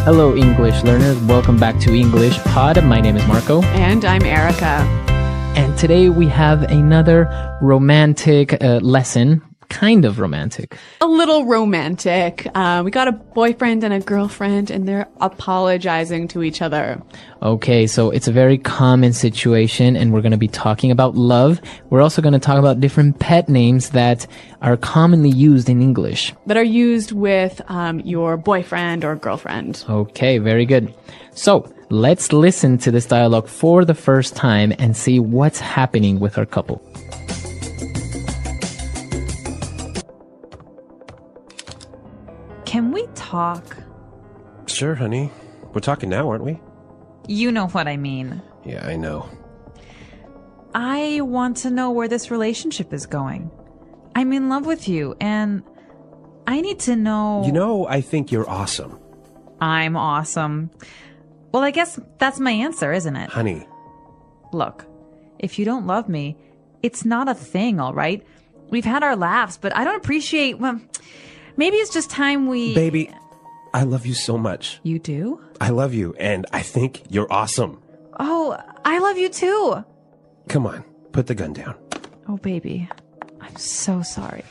Hello, English learners. Welcome back to English Pod. My name is Marco. And I'm Erica. And today we have another romantic lesson. Kind of romantic. A little romantic. We got a boyfriend and a girlfriend, and they're apologizing to each other. Okay, so it's a very common situation, and we're going to be talking about love. We're also going to talk about different pet names that are commonly used in English. That are used with your boyfriend or girlfriend. Okay, very good. So let's listen to this dialogue for the first time and see what's happening with our couple. Can we talk? Sure, honey. We're talking now, aren't we? You know what I mean. Yeah, I know. I want to know where this relationship is going. I'm in love with you, and I need to know... You know, I think you're awesome. I'm awesome. Well, I guess that's my answer, isn't it? Honey. Look, if you don't love me, it's not a thing, all right? We've had our laughs, but I don't appreciate... Well, maybe it's just time we... Baby, I love you so much. You do? I love you, and I think you're awesome. Oh, I love you too. Come on, put the gun down. Oh, baby, I'm so sorry.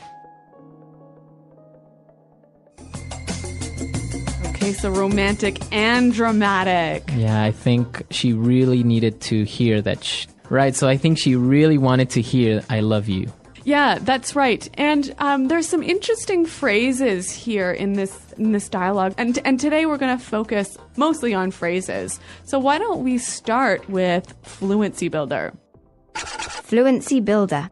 Okay, so romantic and dramatic. Yeah, I think she really needed to hear that. Right, so I think she really wanted to hear, I love you. Yeah, that's right. And there's some interesting phrases here in this dialogue. And today we're going to focus mostly on phrases. So why don't we start with Fluency Builder? Fluency Builder.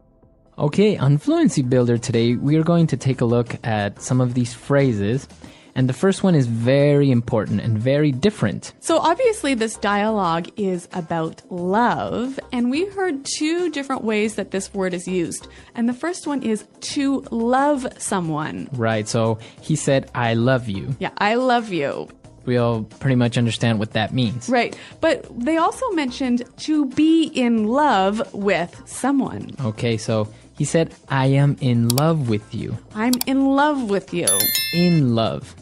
Okay, on Fluency Builder today, we are going to take a look at some of these phrases. And the first one is very important and very different. So obviously this dialogue is about love, and we heard two different ways that this word is used. And the first one is to love someone. Right, so he said, I love you. Yeah, I love you. We all pretty much understand what that means. Right, but they also mentioned to be in love with someone. Okay, so he said, I am in love with you. I'm in love with you. In love.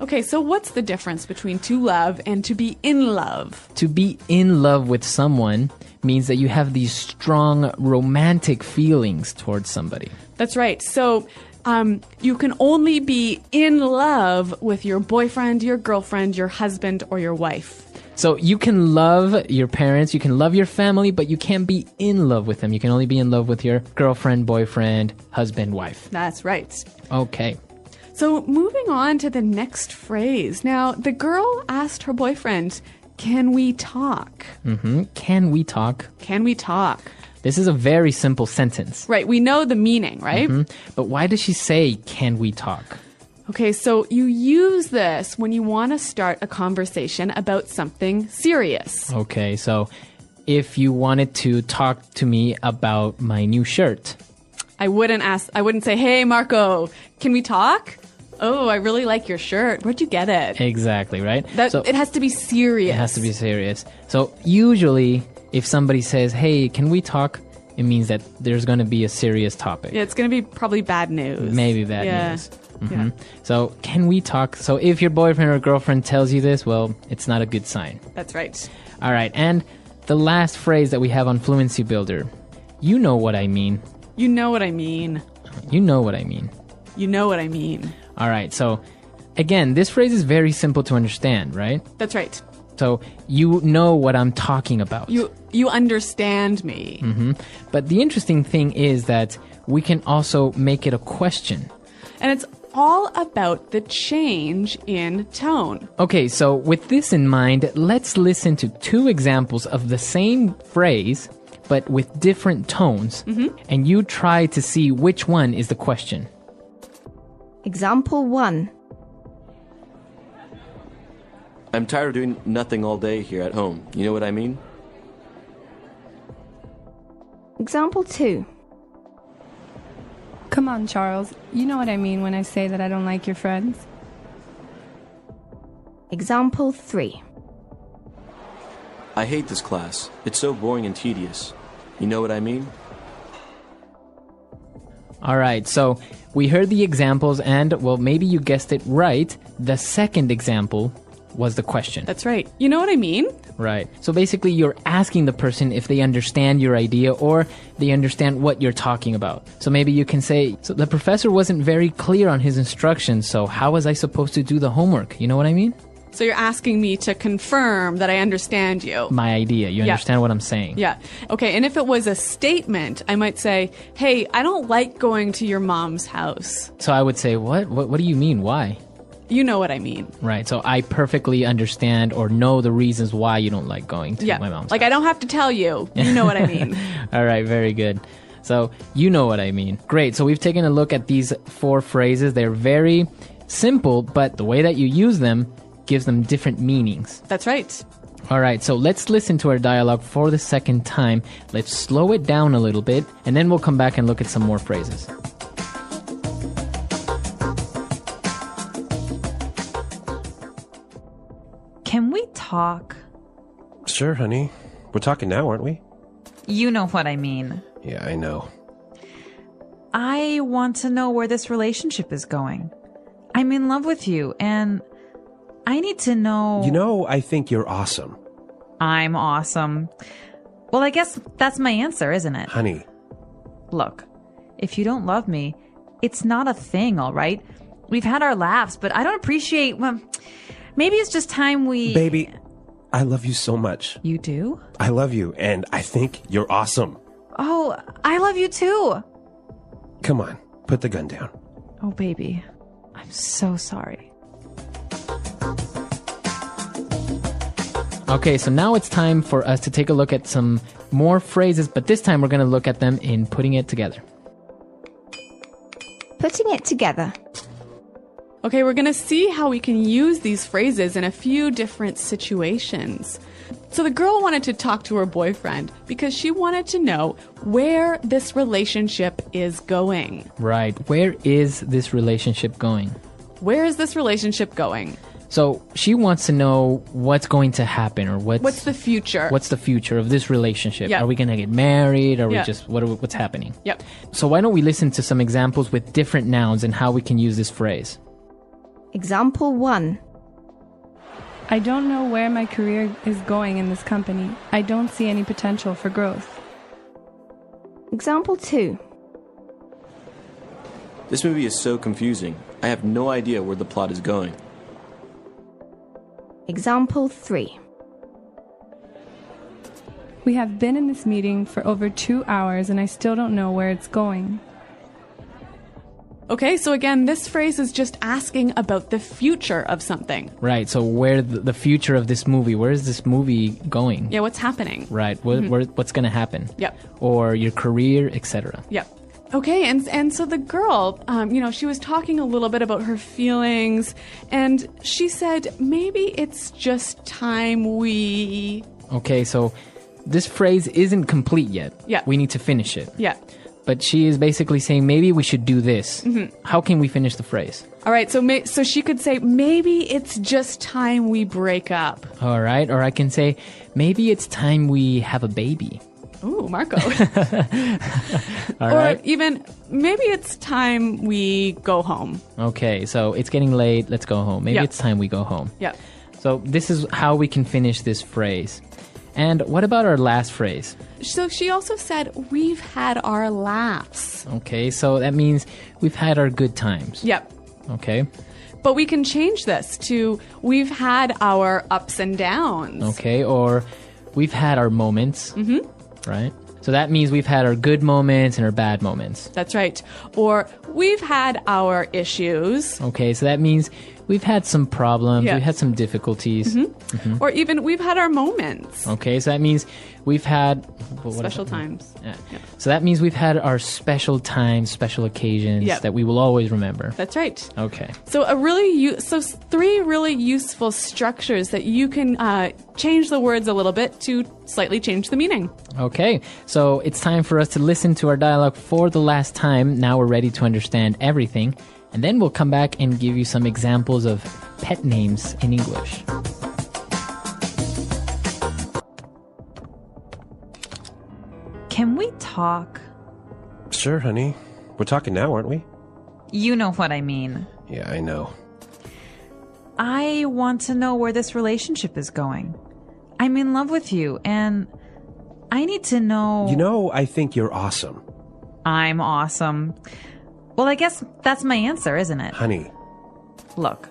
Okay, so what's the difference between to love and to be in love? To be in love with someone means that you have these strong romantic feelings towards somebody. That's right. So you can only be in love with your boyfriend, your girlfriend, your husband, or your wife. So you can love your parents, you can love your family, but you can't be in love with them. You can only be in love with your girlfriend, boyfriend, husband, wife. That's right. Okay. So moving on to the next phrase. Now, the girl asked her boyfriend, can we talk? Can we talk? Can we talk? This is a very simple sentence. Right, we know the meaning, right? But why does she say, can we talk? Okay, so you use this when you want to start a conversation about something serious. Okay, so if you wanted to talk to me about my new shirt. I wouldn't say, hey, Marco, can we talk? Oh, I really like your shirt. Where'd you get it? Exactly, right? It has to be serious. It has to be serious. So usually, if somebody says, hey, can we talk? It means that there's going to be a serious topic. Yeah, it's going to be probably bad news. Maybe bad news. Yeah. So, can we talk? So, if your boyfriend or girlfriend tells you this, well, it's not a good sign. That's right. All right. And the last phrase that we have on Fluency Builder. You know what I mean. You know what I mean. You know what I mean. You know what I mean. All right. So, again, this phrase is very simple to understand, right? That's right. So, you know what I'm talking about. You understand me. But the interesting thing is that we can also make it a question. And it's all about the change in tone. Okay, so with this in mind, let's listen to two examples of the same phrase, but with different tones. And you try to see which one is the question. Example 1. I'm tired of doing nothing all day here at home. You know what I mean? Example 2. Come on, Charles. You know what I mean when I say that I don't like your friends. Example 3. I hate this class. It's so boring and tedious. You know what I mean? All right, so we heard the examples and, well, maybe you guessed it right. The second example was the question. That's right. You know what I mean? Right. So basically, you're asking the person if they understand your idea or they understand what you're talking about. So maybe you can say, so the professor wasn't very clear on his instructions, so how was I supposed to do the homework? You know what I mean? So you're asking me to confirm that I understand you. My idea. You understand what I'm saying? Yeah. Okay, and if it was a statement, I might say, hey, I don't like going to your mom's house. So I would say, what? What do you mean? Why? You know what I mean. Right. So I perfectly understand or know the reasons why you don't like going to my mom's like house. I don't have to tell you. You know what I mean. All right. Very good. So you know what I mean. Great. So we've taken a look at these 4 phrases. They're very simple, but the way that you use them gives them different meanings. That's right. All right, so let's listen to our dialogue for the second time. Let's slow it down a little bit, and then we'll come back and look at some more phrases. Can we talk? Sure, honey. We're talking now, aren't we? You know what I mean. Yeah, I know. I want to know where this relationship is going. I'm in love with you, and I need to know... You know, I think you're awesome. I'm awesome. Well, I guess that's my answer, isn't it? Honey. Look, if you don't love me, it's not a thing, all right? We've had our laughs, but I don't appreciate... Well, maybe it's just time we... Baby, I love you so much. You do? I love you, and I think you're awesome. Oh, I love you too. Come on, put the gun down. Oh, baby. I'm so sorry. Okay, so now it's time for us to take a look at some more phrases, but this time we're going to look at them in putting it together. Putting it together. Okay, we're going to see how we can use these phrases in a few different situations. So the girl wanted to talk to her boyfriend because she wanted to know where this relationship is going. Right. Where is this relationship going? Where is this relationship going? So she wants to know what's going to happen, or what's the future? What's the future of this relationship? Yep. Are we going to get married? Are we Yep. just what's happening? Yep. So why don't we listen to some examples with different nouns and how we can use this phrase? Example 1. I don't know where my career is going in this company. I don't see any potential for growth. Example 2. This movie is so confusing. I have no idea where the plot is going. Example 3. We have been in this meeting for over 2 hours and I still don't know where it's going. Okay, so again, this phrase is just asking about the future of something. Right. So where the future of this movie? Where is this movie going? Yeah, what's happening? Right. What's going to happen? Yep. Or your career, etc. Yep. Okay, and so the girl, she was talking a little bit about her feelings, and she said, maybe it's just time we... Okay, so this phrase isn't complete yet. Yeah. We need to finish it. Yeah. But she is basically saying, maybe we should do this. Mm-hmm. How can we finish the phrase? All right, so she could say, maybe it's just time we break up. All right, or I can say, maybe it's time we have a baby. Ooh, Marco. All or right. even, maybe it's time we go home. Okay, so it's getting late, let's go home. Maybe Yeah. it's time we go home. Yeah. So this is how we can finish this phrase. And what about our last phrase? So she also said, we've had our laughs. Okay, so that means we've had our good times. Yep. Okay. But we can change this to, we've had our ups and downs. Okay, or we've had our moments. Mm-hmm. Right? So that means we've had our good moments and our bad moments. That's right. Or we've had our issues. Okay, so that means we've had some problems, Yeah. we've had some difficulties. Mm-hmm. Or even we've had our moments. Okay, so that means we've had... Special times. Yeah. Yeah. So that means we've had our special times, special occasions Yep. that we will always remember. That's right. Okay. So three really useful structures that you can change the words a little bit to slightly change the meaning. Okay, so it's time for us to listen to our dialogue for the last time. Now we're ready to understand everything. And then we'll come back and give you some examples of pet names in English. Can we talk? Sure, honey. We're talking now, aren't we? You know what I mean. Yeah, I know. I want to know where this relationship is going. I'm in love with you, and I need to know... You know, I think you're awesome. I'm awesome. Well, I guess that's my answer, isn't it? Honey. Look,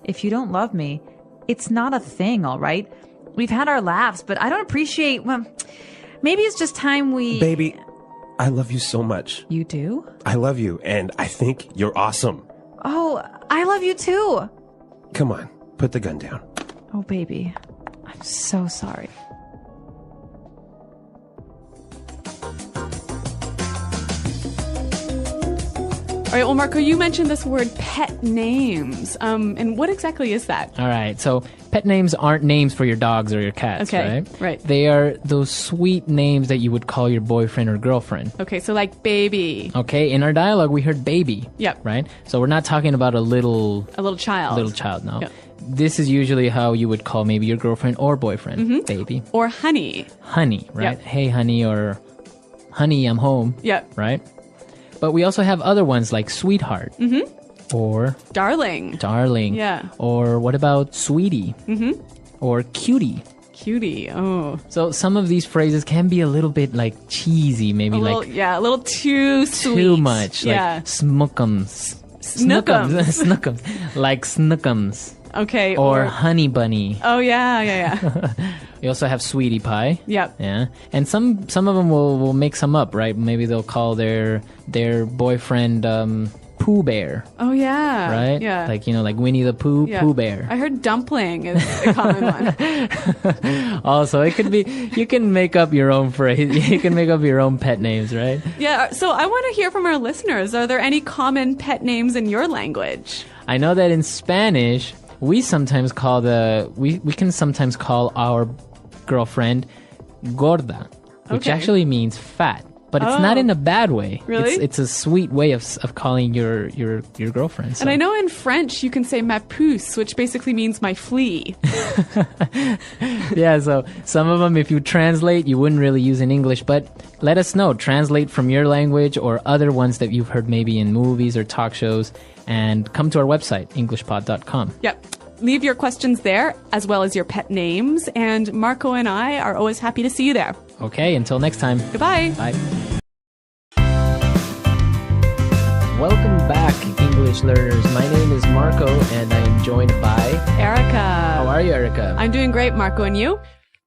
if you don't love me, it's not a thing, all right? We've had our laughs, but I don't appreciate... Well, maybe it's just time we... Baby, I love you so much. You do? I love you, and I think you're awesome. Oh, I love you too. Come on, put the gun down. Oh, baby. I'm so sorry. All right, well, Marco, you mentioned this word pet names. And what exactly is that? All right. So pet names aren't names for your dogs or your cats, Okay, right? right. They are those sweet names that you would call your boyfriend or girlfriend. Okay, so like baby, Okay. In our dialogue, we heard baby. Yep. Right? So we're not talking about a little child. little child, no. Yep. This is usually how you would call maybe your girlfriend or boyfriend. Baby. Or honey. Honey, right? Yep. Hey, honey, or honey, I'm home. Yep. Right? But we also have other ones like sweetheart. Or Darling. darling. Yeah. Or what about sweetie? Or cutie. Cutie. Oh. So some of these phrases can be a little bit like cheesy, maybe A little, like a little too sweet. too much. Yeah. Like snookums. Snookums. Snookums. Like snookums. Okay. Or honey bunny. Oh, yeah. We also have sweetie pie. Yep. Yeah. And some of them will make some up, right? Maybe they'll call their boyfriend Pooh Bear. Oh, yeah. Right? Yeah. Like, like Winnie the Pooh, Yeah. Pooh Bear. I heard dumpling is a common one. Also, it could be, you can make up your own phrase. You can make up your own pet names, right? Yeah. So I want to hear from our listeners. Are there any common pet names in your language? I know that in Spanish, we sometimes call we can sometimes call our girlfriend gorda, which Okay. actually means fat. But it's not Oh. in a bad way. Really? It's a sweet way of calling your girlfriend. So. And I know in French you can say ma puce, which basically means my flea. Yeah, so some of them, if you translate, you wouldn't really use in English. But let us know. Translate from your language or other ones that you've heard maybe in movies or talk shows. And come to our website, englishpod.com. Yep. Leave your questions there, as well as your pet names. And Marco and I are always happy to see you there. Okay, until next time. Goodbye. Bye. Welcome back, English learners. My name is Marco, and I am joined by... Erica. How are you, Erica? I'm doing great, Marco. And you?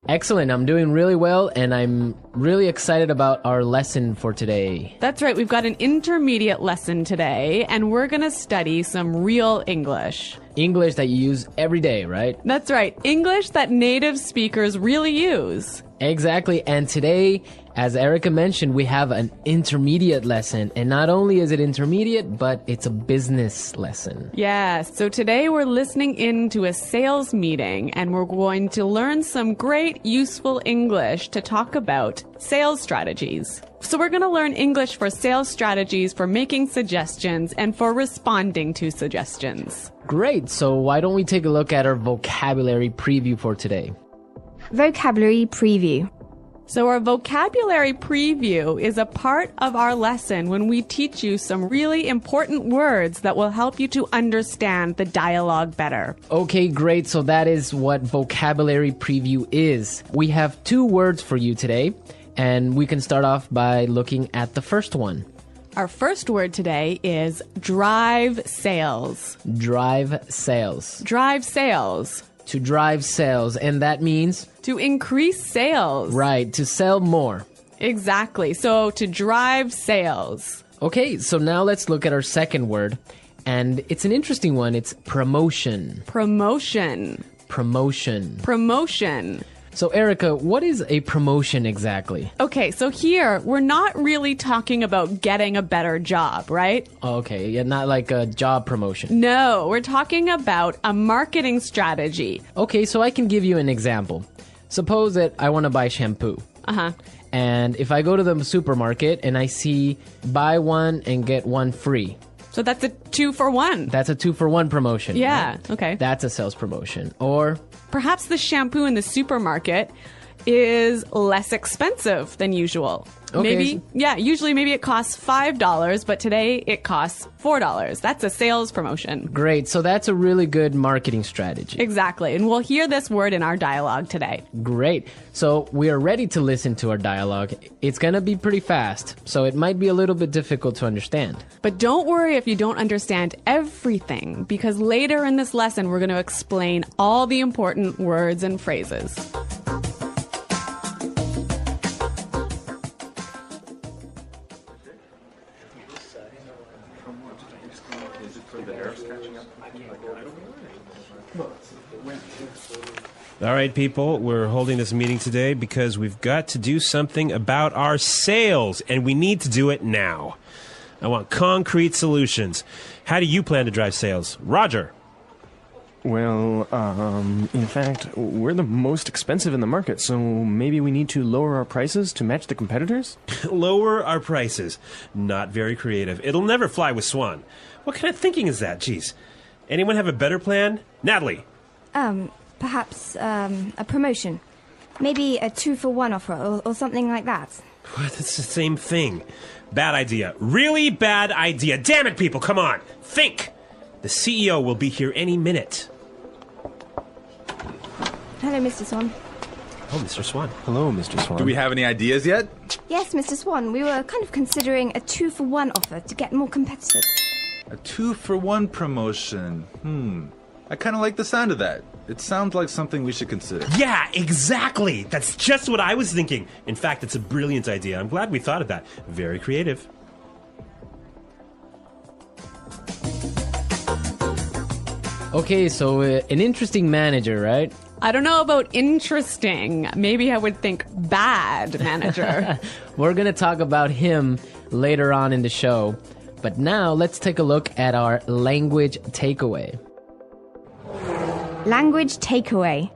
Excellent. I'm doing really well, and I'm really excited about our lesson for today. That's right. We've got an intermediate lesson today, and we're going to study some real English. English that you use every day, right? That's right. English that native speakers really use. Exactly. And today, as Erica mentioned, we have an intermediate lesson. And not only is it intermediate, but it's a business lesson. Yes. So today we're listening in to a sales meeting, and we're going to learn some great useful English to talk about sales strategies. So we're going to learn English for sales strategies, for making suggestions, and for responding to suggestions. Great. So why don't we take a look at our vocabulary preview for today? Vocabulary preview. So our vocabulary preview is a part of our lesson when we teach you some really important words that will help you to understand the dialogue better. Okay, great. So that is what vocabulary preview is. We have 2 words for you today, and we can start off by looking at the first one. Our first word today is drive sales. Drive sales. Drive sales. To drive sales, and that means, To increase sales. right, to sell more. Exactly. So to drive sales. Okay, so now let's look at our second word, and it's an interesting one. It's promotion. Promotion. Promotion. Promotion. So, Erica, what is a promotion exactly? Okay, so here we're not really talking about getting a better job, right? Okay, yeah, not like a job promotion. No, we're talking about a marketing strategy. Okay, so I can give you an example. Suppose that I want to buy shampoo. Uh-huh. And if I go to the supermarket and I see buy one and get one free, So that's a 2-for-1. that's a 2-for-1 promotion. Yeah, right? okay. That's a sales promotion. Or Perhaps the shampoo in the supermarket is less expensive than usual. Okay. Usually maybe it costs $5, but today it costs $4. That's a sales promotion. Great. So that's a really good marketing strategy. Exactly. And we'll hear this word in our dialogue today. Great. So we are ready to listen to our dialogue. It's going to be pretty fast, so it might be a little bit difficult to understand. But don't worry if you don't understand everything, because later in this lesson, we're going to explain all the important words and phrases. All right, people, we're holding this meeting today because we've got to do something about our sales, and we need to do it now. I want concrete solutions. How do you plan to drive sales? Roger. Well, in fact, we're the most expensive in the market, so maybe we need to lower our prices to match the competitors? Lower our prices. Not very creative. It'll never fly with Swan. What kind of thinking is that? Jeez. Anyone have a better plan? Natalie. Perhaps a promotion. Maybe a 2-for-1 offer or something like that. What? It's the same thing. Bad idea. Really bad idea. Damn it, people, come on. Think. The CEO will be here any minute. Hello, Mr. Swan. Oh, Mr. Swan. Hello, Mr. Swan. Do we have any ideas yet? Yes, Mr. Swan. We were kind of considering a 2-for-1 offer to get more competitive. A 2-for-1 promotion. I kind of like the sound of that. It sounds like something we should consider. Yeah, exactly. That's just what I was thinking. In fact, it's a brilliant idea. I'm glad we thought of that. Very creative. Okay, so an interesting manager, right? I don't know about interesting. Maybe I would think bad manager. We're going to talk about him later on in the show. But now let's take a look at our language takeaway. Language takeaway.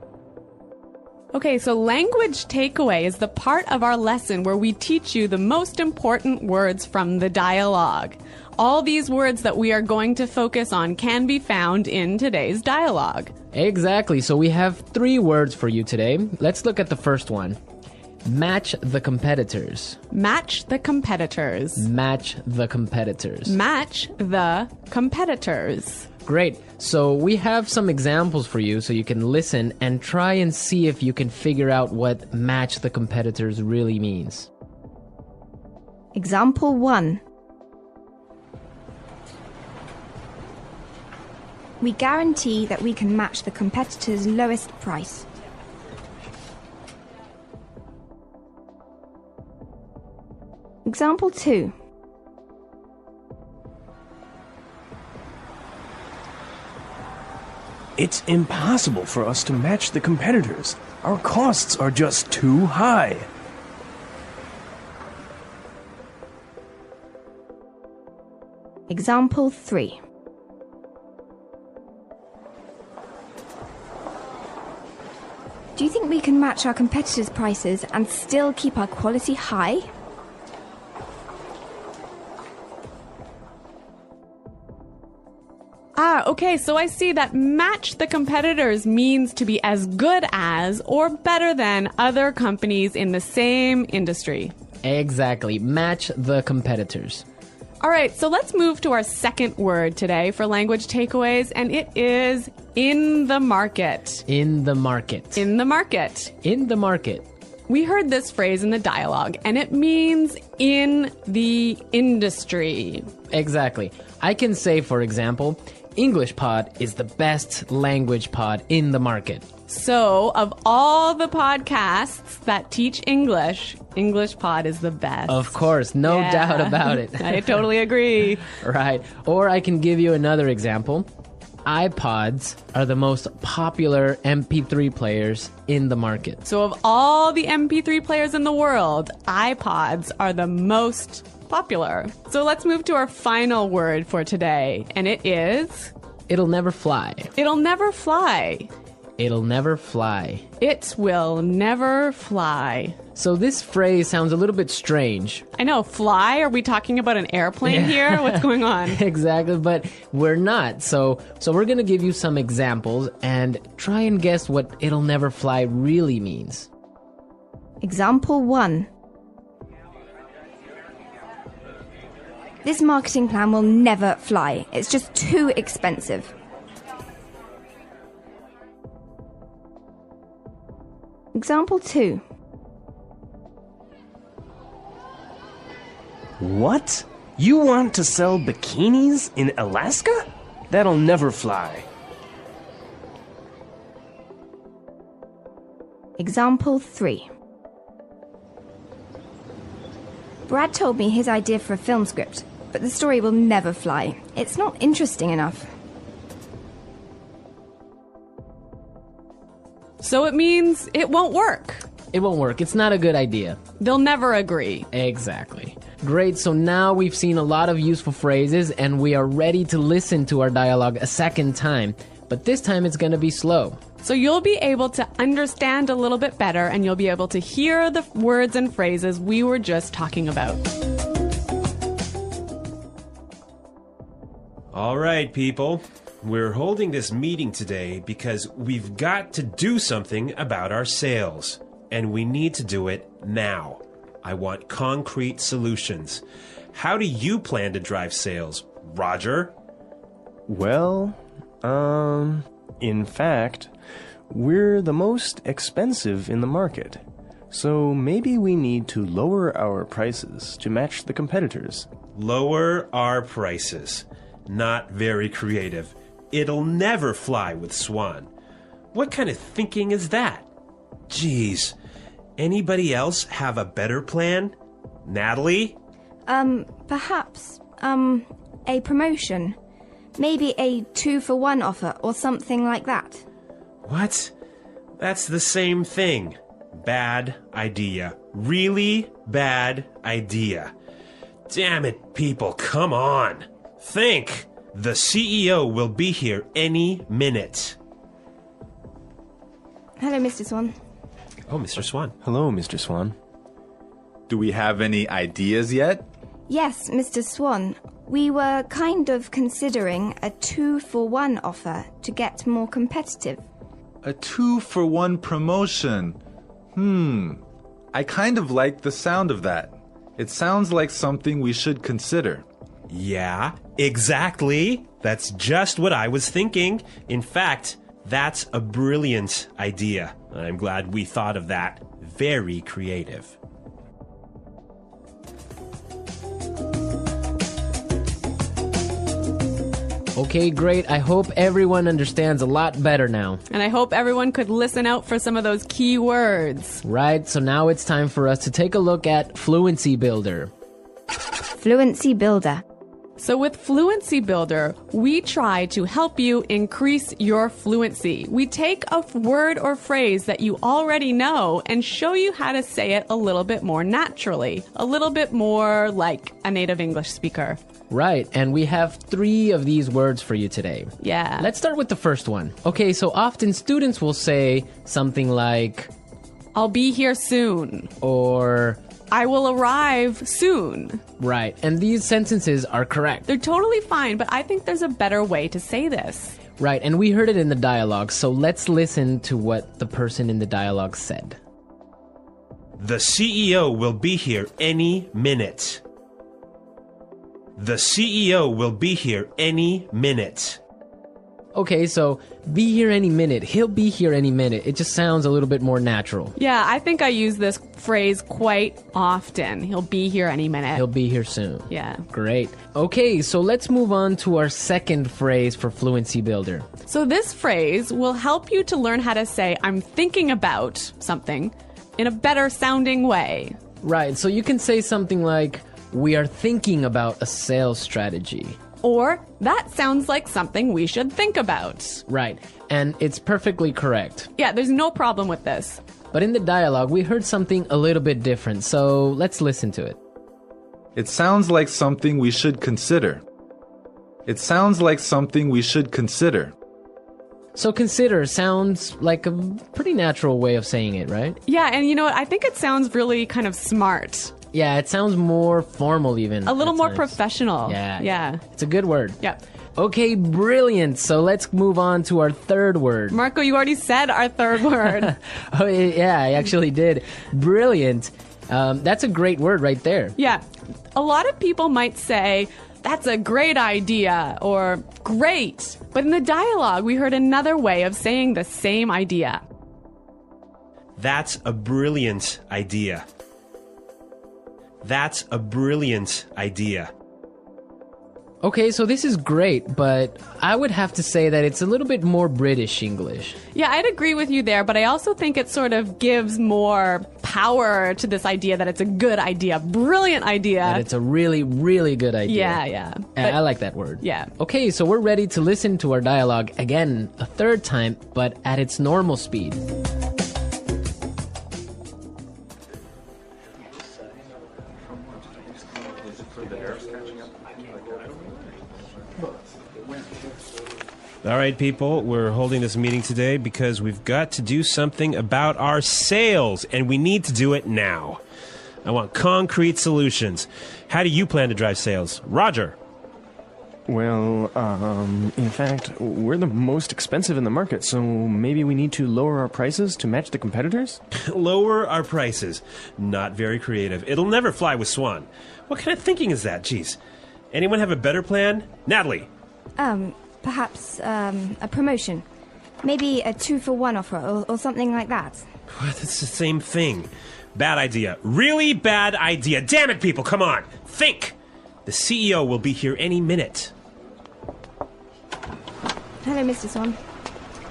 Okay, so language takeaway is the part of our lesson where we teach you the most important words from the dialogue. All these words that we are going to focus on can be found in today's dialogue. Exactly. So we have 3 words for you today. Let's look at the first one. Match the competitors. Match the competitors. Match the competitors. Match the competitors. Great. So we have some examples for you so you can listen and try and see if you can figure out what match the competitors really means. Example 1. We guarantee that we can match the competitor's lowest price. Example 2. It's impossible for us to match the competitors. Our costs are just too high. Example 3. Do you think we can match our competitors' prices and still keep our quality high? Okay, so I see that match the competitors means to be as good as or better than other companies in the same industry. Exactly. Match the competitors. All right, so let's move to our second word today for language takeaways, and it is in the market. In the market. In the market. In the market. We heard this phrase in the dialogue, and it means in the industry. Exactly. I can say, for example, English Pod is the best language pod in the market. So, of all the podcasts that teach English, English Pod is the best. Of course, no doubt about it. I totally agree. Right. Or I can give you another example. iPods are the most popular MP3 players in the market. So, of all the MP3 players in the world, iPods are the most popular. So let's move to our final word for today, and it is... It'll never fly. It'll never fly. It'll never fly. It will never fly. So this phrase sounds a little bit strange. I know, fly? Are we talking about an airplane here? What's going on? Exactly, but we're not. So we're going to give you some examples and try and guess what it'll never fly really means. Example 1. This marketing plan will never fly. It's just too expensive. Example 2. What? You want to sell bikinis in Alaska? That'll never fly. Example 3. Brad told me his idea for a film script, but the story will never fly. It's not interesting enough. So it means it won't work. It won't work. It's not a good idea. They'll never agree. Exactly. Great, so now we've seen a lot of useful phrases and we are ready to listen to our dialogue a second time. But this time it's going to be slow. So you'll be able to understand a little bit better and you'll be able to hear the words and phrases we were just talking about. All right, people. We're holding this meeting today because we've got to do something about our sales. And we need to do it now. I want concrete solutions. How do you plan to drive sales, Roger? Well, in fact, we're the most expensive in the market. So maybe we need to lower our prices to match the competitors. Lower our prices. Not very creative. It'll never fly with Swan. What kind of thinking is that? Geez. Anybody else have a better plan? Natalie? Perhaps, a promotion. Maybe a 2-for-1 offer or something like that. What? That's the same thing. Bad idea. Really bad idea. Damn it, people, come on. Think. The CEO will be here any minute. Hello, Mr. Swan. Oh, Mr. Swan. Hello, Mr. Swan. Do we have any ideas yet? Yes, Mr. Swan. We were kind of considering a 2-for-1 offer to get more competitive. A 2-for-1 promotion. I kind of like the sound of that. It sounds like something we should consider. Yeah, exactly. That's just what I was thinking. In fact, that's a brilliant idea. I'm glad we thought of that. Very creative. Okay, great. I hope everyone understands a lot better now. And I hope everyone could listen out for some of those key words. Right, so now it's time for us to take a look at Fluency Builder. Fluency Builder. So with Fluency Builder, we try to help you increase your fluency. We take a word or phrase that you already know and show you how to say it a little bit more naturally, a little bit more like a native English speaker. Right, and we have 3 of these words for you today. Yeah. Let's start with the first one. Okay, so often students will say something like, I'll be here soon. Or I will arrive soon. Right, and these sentences are correct. They're totally fine, but I think there's a better way to say this. Right, and we heard it in the dialogue, so let's listen to what the person in the dialogue said. The CEO will be here any minute. The CEO will be here any minute. Okay, so be here any minute. He'll be here any minute. It just sounds a little bit more natural. Yeah, I think I use this phrase quite often. He'll be here any minute. He'll be here soon. Yeah. Great. Okay, so let's move on to our second phrase for Fluency Builder. So this phrase will help you to learn how to say, I'm thinking about something in a better sounding way. Right, so you can say something like, we are thinking about a sales strategy. Or, that sounds like something we should think about. Right, and it's perfectly correct. Yeah, there's no problem with this. But in the dialogue, we heard something a little bit different, so let's listen to it. It sounds like something we should consider. It sounds like something we should consider. So consider sounds like a pretty natural way of saying it, right? Yeah, and you know what? I think it sounds really kind of smart. Yeah, it sounds more formal even. A little more times. professional. Yeah. Yeah. It's a good word. Yeah. Okay, brilliant. So let's move on to our third word. Marco, you already said our third word. Oh, yeah, I actually did. Brilliant. That's a great word right there. Yeah. A lot of people might say, that's a great idea, or great. But in the dialogue, we heard another way of saying the same idea. That's a brilliant idea. That's a brilliant idea. Okay, so this is great, but I would have to say that it's a little bit more British English. Yeah, I'd agree with you there, but I also think it sort of gives more power to this idea that it's a good idea, brilliant idea. That it's a really, really good idea. Yeah. I like that word. Yeah. Okay, so we're ready to listen to our dialogue again a third time, but at its normal speed. All right, people, we're holding this meeting today because we've got to do something about our sales, and we need to do it now. I want concrete solutions. How do you plan to drive sales? Roger. Well, in fact, we're the most expensive in the market, so maybe we need to lower our prices to match the competitors? Lower our prices. Not very creative. It'll never fly with Swan. What kind of thinking is that? Jeez. Anyone have a better plan? Natalie. Perhaps a promotion. Maybe a 2-for-1 offer or something like that. It's the same thing. Bad idea. Really bad idea. Damn it, people, come on. Think. The CEO will be here any minute. Hello, Mr. Swan.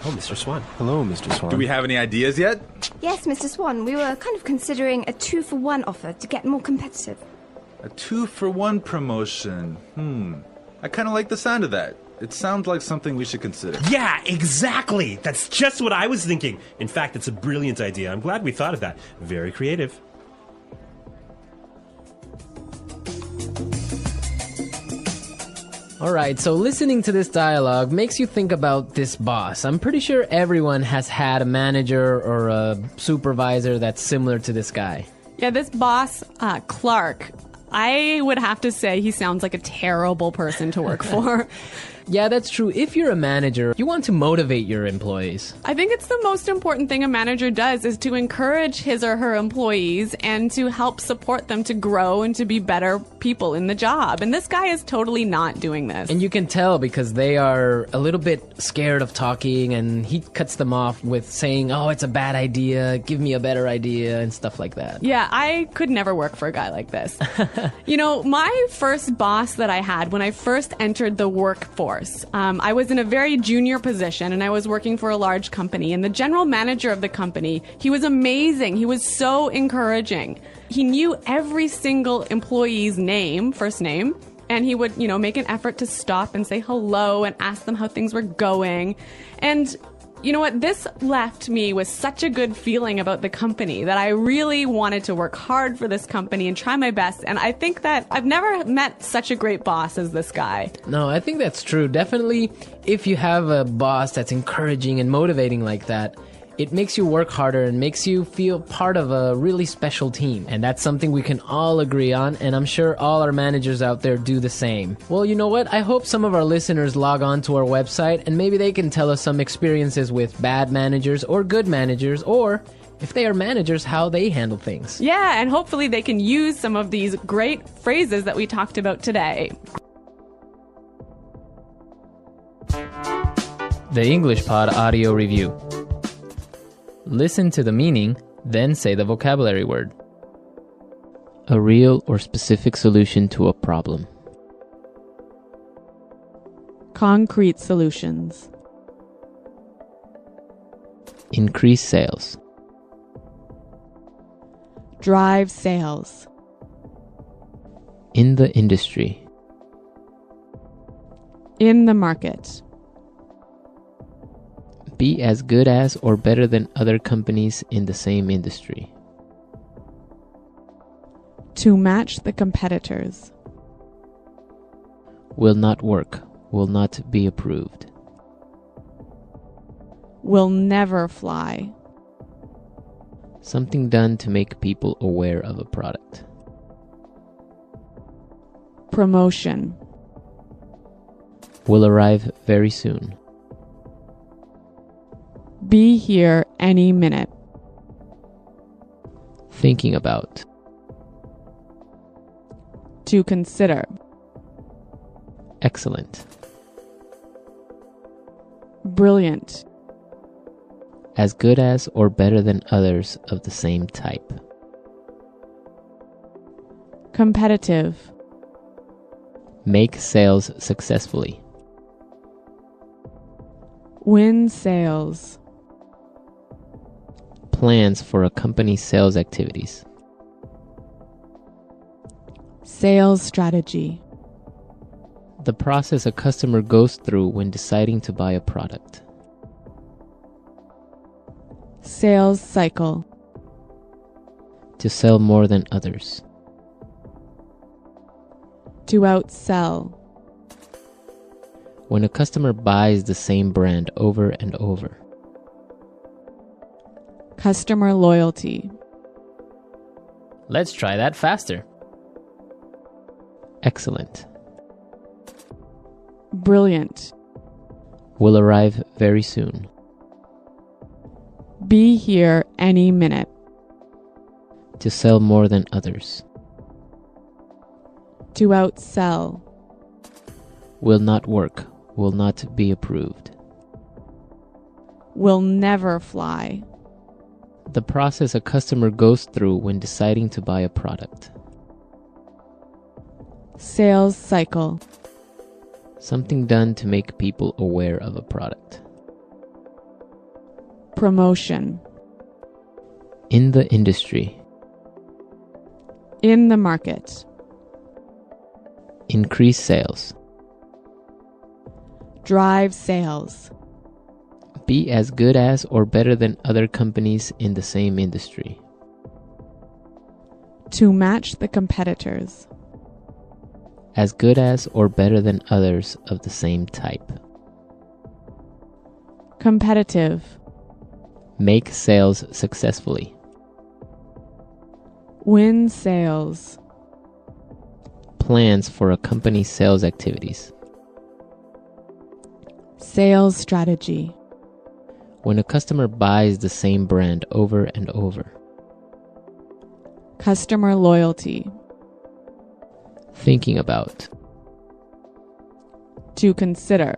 Oh, Mr. Swan. Hello, Mr. Swan. Do we have any ideas yet? Yes, Mr. Swan. We were kind of considering a 2-for-1 offer to get more competitive. A 2-for-1 promotion. I kind of like the sound of that. It sounds like something we should consider. Yeah, exactly. That's just what I was thinking. In fact, it's a brilliant idea. I'm glad we thought of that. Very creative. All right, so listening to this dialogue makes you think about this boss. I'm pretty sure everyone has had a manager or a supervisor that's similar to this guy. Yeah, this boss, Clark, I would have to say he sounds like a terrible person to work for. Yeah, that's true. If you're a manager, you want to motivate your employees. I think it's the most important thing a manager does is to encourage his or her employees and to help support them to grow and to be better people in the job. And this guy is totally not doing this. And you can tell because they are a little bit scared of talking, and he cuts them off with saying, oh, it's a bad idea, give me a better idea, and stuff like that. Yeah, I could never work for a guy like this. You know, my first boss that I had when I first entered the workforce, I was in a very junior position and I was working for a large company, and the general manager of the company, he was amazing. He was so encouraging. He knew every single employee's name, first name, and he would, you know, make an effort to stop and say hello and ask them how things were going. And you know what? This left me with such a good feeling about the company that I really wanted to work hard for this company and try my best. And I think that I've never met such a great boss as this guy. No, I think that's true. Definitely, if you have a boss that's encouraging and motivating like that, it makes you work harder and makes you feel part of a really special team. And that's something we can all agree on, and I'm sure all our managers out there do the same. Well, you know what? I hope some of our listeners log on to our website and maybe they can tell us some experiences with bad managers or good managers, or if they are managers, how they handle things. Yeah, and hopefully they can use some of these great phrases that we talked about today. The English Pod Audio Review. Listen to the meaning, then say the vocabulary word. A real or specific solution to a problem. Concrete solutions. Increase sales. Drive sales. In the industry. In the market. Be as good as or better than other companies in the same industry. To match the competitors. Will not work. Will not be approved. Will never fly. Something done to make people aware of a product. Promotion. Will arrive very soon. Be here any minute. Thinking about. To consider. Excellent. Brilliant. As good as or better than others of the same type. Competitive. Make sales successfully. Win sales. Plans for a company's sales activities. Sales strategy. The process a customer goes through when deciding to buy a product. Sales cycle. To sell more than others. To outsell. When a customer buys the same brand over and over. Customer loyalty. Let's try that faster. Excellent. Brilliant. Will arrive very soon. Be here any minute. To sell more than others. To outsell. Will not work. Will not be approved. Will never fly. The process a customer goes through when deciding to buy a product. Sales cycle. Something done to make people aware of a product. Promotion. In the industry. In the market. Increase sales. Drive sales. Be as good as or better than other companies in the same industry. To match the competitors. As good as or better than others of the same type. Competitive. Make sales successfully. Win sales. Plans for a company's sales activities. Sales strategy. When a customer buys the same brand over and over. Customer loyalty. Thinking about. To consider.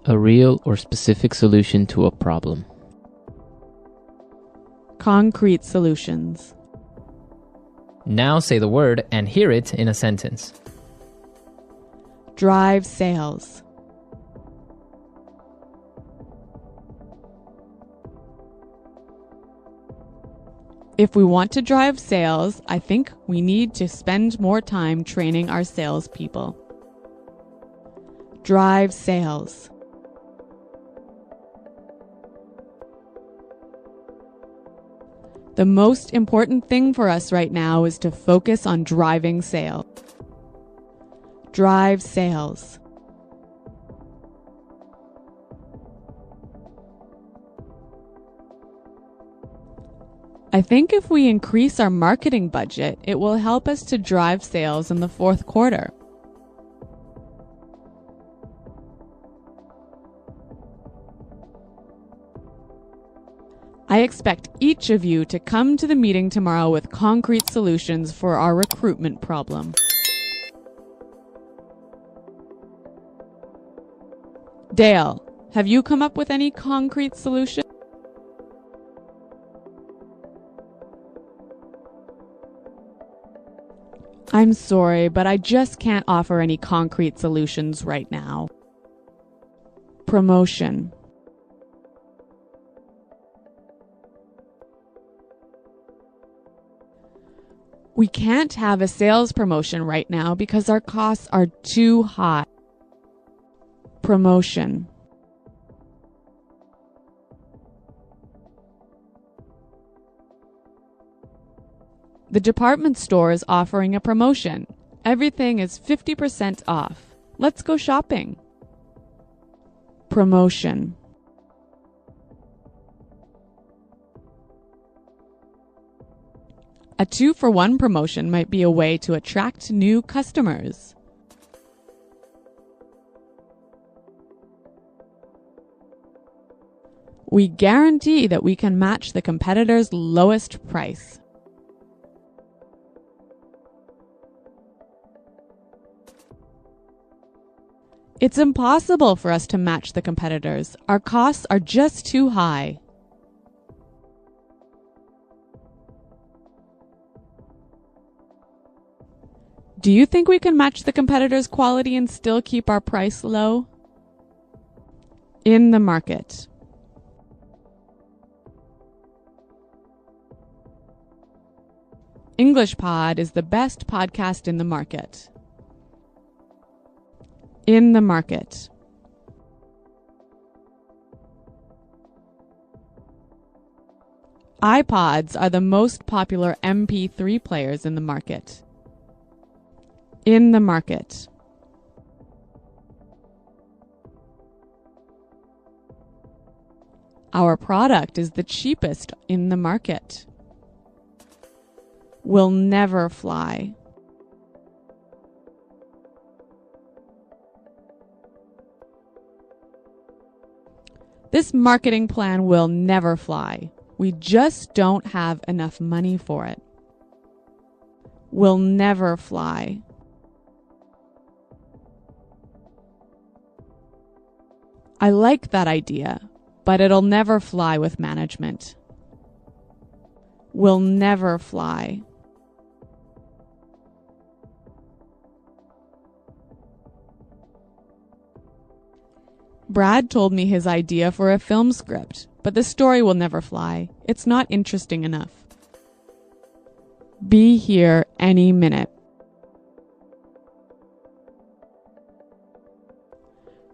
A real or specific solution to a problem. Concrete solutions. Now say the word and hear it in a sentence. Drive sales. If we want to drive sales, I think we need to spend more time training our salespeople. Drive sales. The most important thing for us right now is to focus on driving sales. Drive sales. I think if we increase our marketing budget, it will help us to drive sales in the fourth quarter. I expect each of you to come to the meeting tomorrow with concrete solutions for our recruitment problem. Dale, have you come up with any concrete solution? I'm sorry, but I just can't offer any concrete solutions right now. Promotion. We can't have a sales promotion right now because our costs are too high. Promotion. The department store is offering a promotion. Everything is 50% off. Let's go shopping. Promotion. A 2-for-1 promotion might be a way to attract new customers. We guarantee that we can match the competitor's lowest price. It's impossible for us to match the competitors. Our costs are just too high. Do you think we can match the competitor's quality and still keep our price low? In the market. English Pod is the best podcast in the market. In the market. iPods are the most popular MP3 players in the market. In the market. Our product is the cheapest in the market. Will never fly. This marketing plan will never fly. We just don't have enough money for it. Will never fly. I like that idea, but it'll never fly with management. Will never fly. Brad told me his idea for a film script, but the story will never fly. It's not interesting enough. Be here any minute.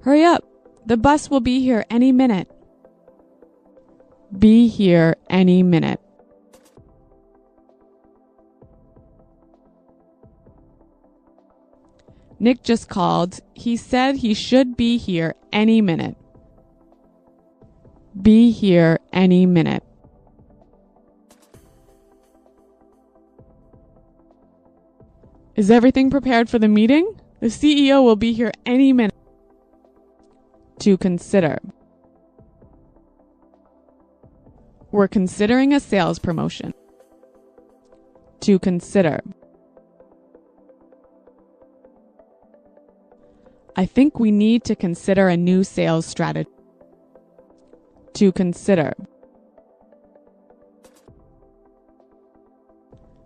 Hurry up. The bus will be here any minute. Be here any minute. Nick just called. He said he should be here any minute. Be here any minute. Is everything prepared for the meeting? The CEO will be here any minute. To consider. We're considering a sales promotion. To consider. I think we need to consider a new sales strategy. To consider.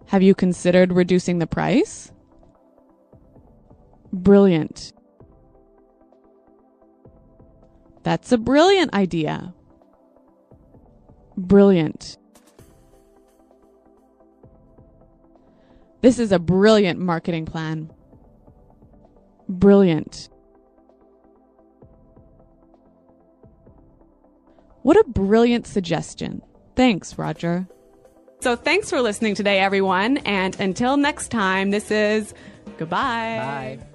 Have you considered reducing the price? Brilliant. That's a brilliant idea. Brilliant. This is a brilliant marketing plan. Brilliant. What a brilliant suggestion. Thanks, Roger. So thanks for listening today, everyone. And until next time, this is goodbye. Bye.